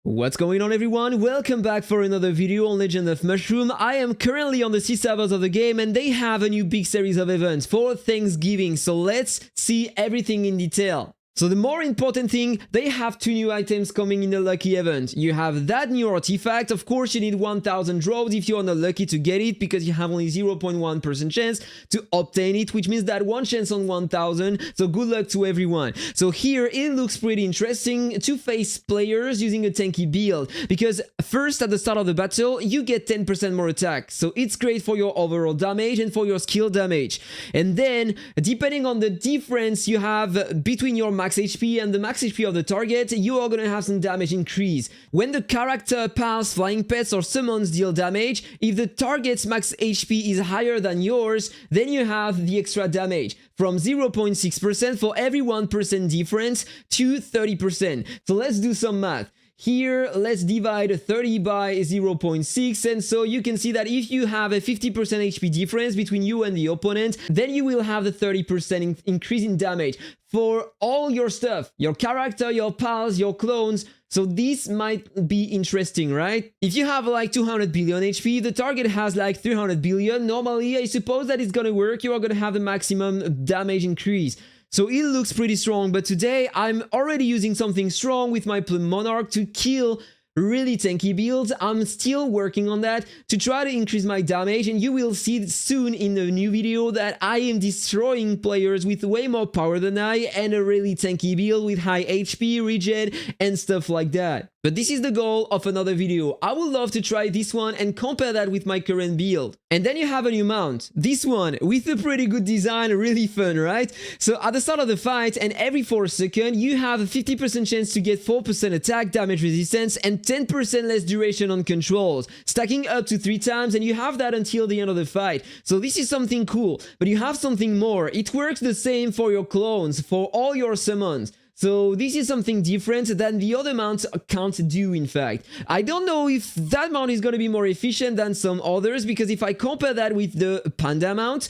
What's going on, everyone? Welcome back for another video on Legend of Mushroom. I am currently on the sea servers of the game and they have a new big series of events for Thanksgiving, so let's see everything in detail. So the more important thing, they have two new items coming in the lucky event. You have that new artifact. Of course, you need 1000 drops if you're not lucky to get it, because you have only 0.1% chance to obtain it, which means that one chance on 1000. So good luck to everyone. So here it looks pretty interesting to face players using a tanky build, because first at the start of the battle you get 10% more attack, so it's great for your overall damage and for your skill damage. And then depending on the difference you have between your max HP and the max HP of the target, you are gonna have some damage increase. When the character, pals, flying pets or summons deal damage, if the target's max HP is higher than yours, then you have the extra damage from 0.6% for every 1% difference to 30%. So let's do some math. Here, let's divide 30 by 0.6, and so you can see that if you have a 50% HP difference between you and the opponent, then you will have the 30% increase in damage for all your stuff, your character, your pals, your clones. So this might be interesting, right? If you have like 200 billion HP, the target has like 300 billion. Normally, I suppose that it's gonna work. You are gonna have the maximum damage increase. So it looks pretty strong, but today I'm already using something strong with my Plum Monarch to kill really tanky builds. I'm still working on that to try to increase my damage, and you will see soon in the new video that I am destroying players with way more power than I and a really tanky build with high HP, regen and stuff like that. But this is the goal of another video. I would love to try this one and compare that with my current build. And then you have a new mount. This one with a pretty good design, really fun, right? So at the start of the fight and every 4 seconds, you have a 50% chance to get 4% attack, damage resistance and 10% less duration on controls, stacking up to 3 times, and you have that until the end of the fight. So this is something cool, but you have something more. It works the same for your clones, for all your summons. So this is something different than the other mounts can't do, in fact. I don't know if that mount is going to be more efficient than some others, because if I compare that with the panda mount,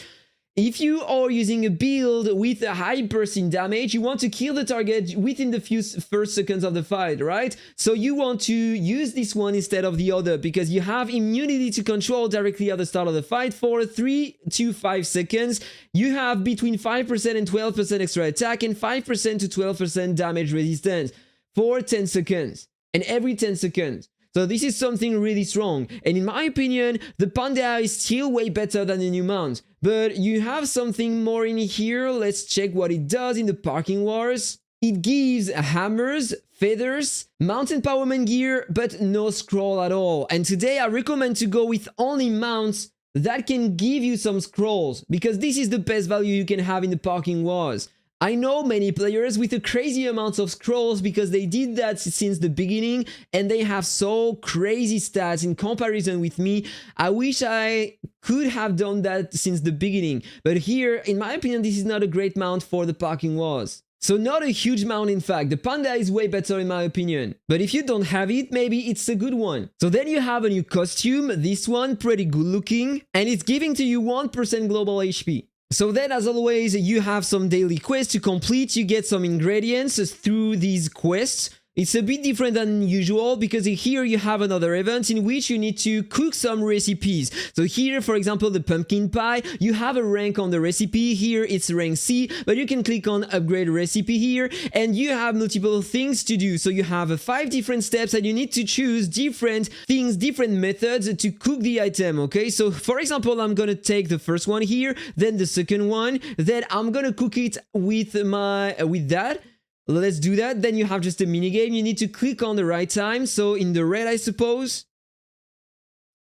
if you are using a build with a high burst in damage, you want to kill the target within the first seconds of the fight, right? So you want to use this one instead of the other, because you have immunity to control directly at the start of the fight for 3 to 5 seconds. You have between 5% and 12% extra attack and 5% to 12% damage resistance for 10 seconds. And every 10 seconds. So this is something really strong, and in my opinion, the panda is still way better than the new mount. But you have something more in here. Let's check what it does in the parking wars. It gives hammers, feathers, mountain empowerment gear, but no scroll at all. And today I recommend to go with only mounts that can give you some scrolls, because this is the best value you can have in the parking wars. I know many players with a crazy amount of scrolls because they did that since the beginning and they have so crazy stats in comparison with me. I wish I could have done that since the beginning, but here, in my opinion, this is not a great mount for the parking wars. So not a huge mount, in fact. The panda is way better in my opinion. But if you don't have it, maybe it's a good one. So then you have a new costume, this one pretty good looking, and it's giving to you 1% global HP. So then, as always, you have some daily quests to complete. You get some ingredients through these quests. It's a bit different than usual, because here you have another event in which you need to cook some recipes. So here, for example, the pumpkin pie, you have a rank on the recipe. Here it's rank C, but you can click on upgrade recipe here and you have multiple things to do. So you have 5 different steps and you need to choose different things, different methods to cook the item, okay? So for example, I'm gonna take the first one here, then the second one, then I'm gonna cook it with that. Let's do that. Then you have just a minigame. You need to click on the right time. So in the red, I suppose.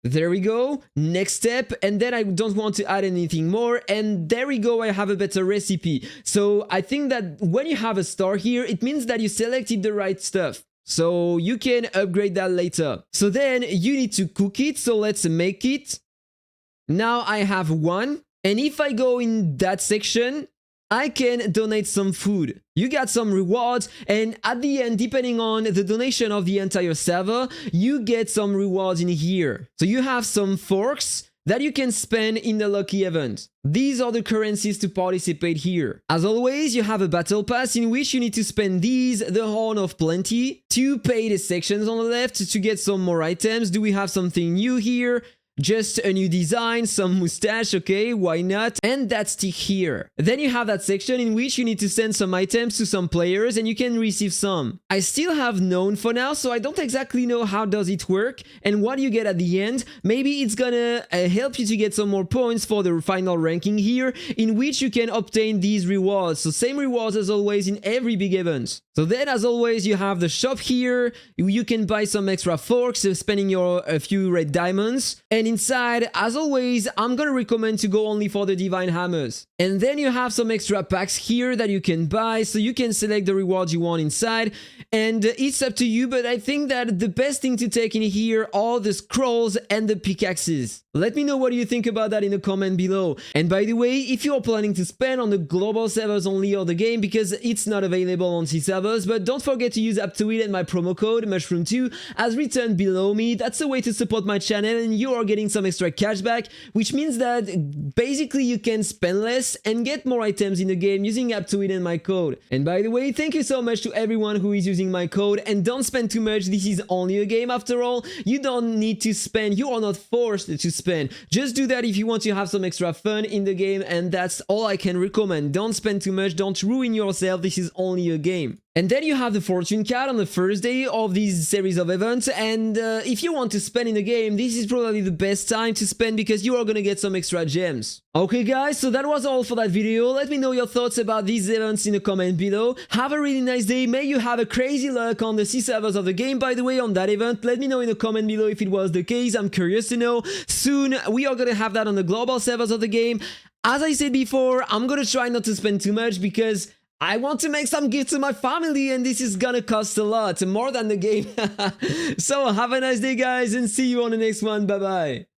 There we go. Next step. And then I don't want to add anything more. And there we go. I have a better recipe. So I think that when you have a star here, it means that you selected the right stuff. So you can upgrade that later. So then you need to cook it. So let's make it. Now I have 1. And if I go in that section, I can donate some food. You got some rewards, and at the end, depending on the donation of the entire server, you get some rewards in here. So you have some forks, that you can spend in the lucky event. These are the currencies to participate here. As always, you have a battle pass in which you need to spend these, the Horn of Plenty, 2 paid sections on the left to get some more items. Do we have something new here? Just a new design, some mustache, okay, why not? And that stick here. Then you have that section in which you need to send some items to some players and you can receive some. I still have known for now, so I don't exactly know how does it work and what you get at the end. Maybe it's gonna help you to get some more points for the final ranking here, in which you can obtain these rewards. So same rewards as always in every big event. So then as always you have the shop here. You can buy some extra forks, spending a few red diamonds. And inside, as always, I'm gonna recommend to go only for the divine hammers. And then you have some extra packs here that you can buy, so you can select the rewards you want inside. And it's up to you, but I think that the best thing to take in here are the scrolls and the pickaxes. Let me know what you think about that in the comment below. And by the way, if you're planning to spend on the global servers only of the game, because it's not available on C servers, but don't forget to use Aptoide and my promo code mushroom2 as written below me. That's a way to support my channel and you are getting some extra cashback, which means that basically you can spend less and get more items in the game using Aptoide and my code. And by the way, thank you so much to everyone who is using my code, and don't spend too much. This is only a game after all. You don't need to spend. You are not forced to spend. Just do that if you want to have some extra fun in the game, and that's all I can recommend. Don't spend too much. Don't ruin yourself. This is only a game. And then you have the fortune card on the first day of this series of events, and if you want to spend in the game, this is probably the best time to spend because you are gonna get some extra gems. Okay guys, so that was all for that video. Let me know your thoughts about these events in the comment below. Have a really nice day. May you have a crazy luck on the C servers of the game. By the way, on that event, let me know in the comment below if it was the case. I'm curious to know. Soon we are gonna have that on the global servers of the game. As I said before, I'm gonna try not to spend too much because I want to make some gifts to my family and this is gonna cost a lot, more than the game. So have a nice day guys and see you on the next one. Bye bye.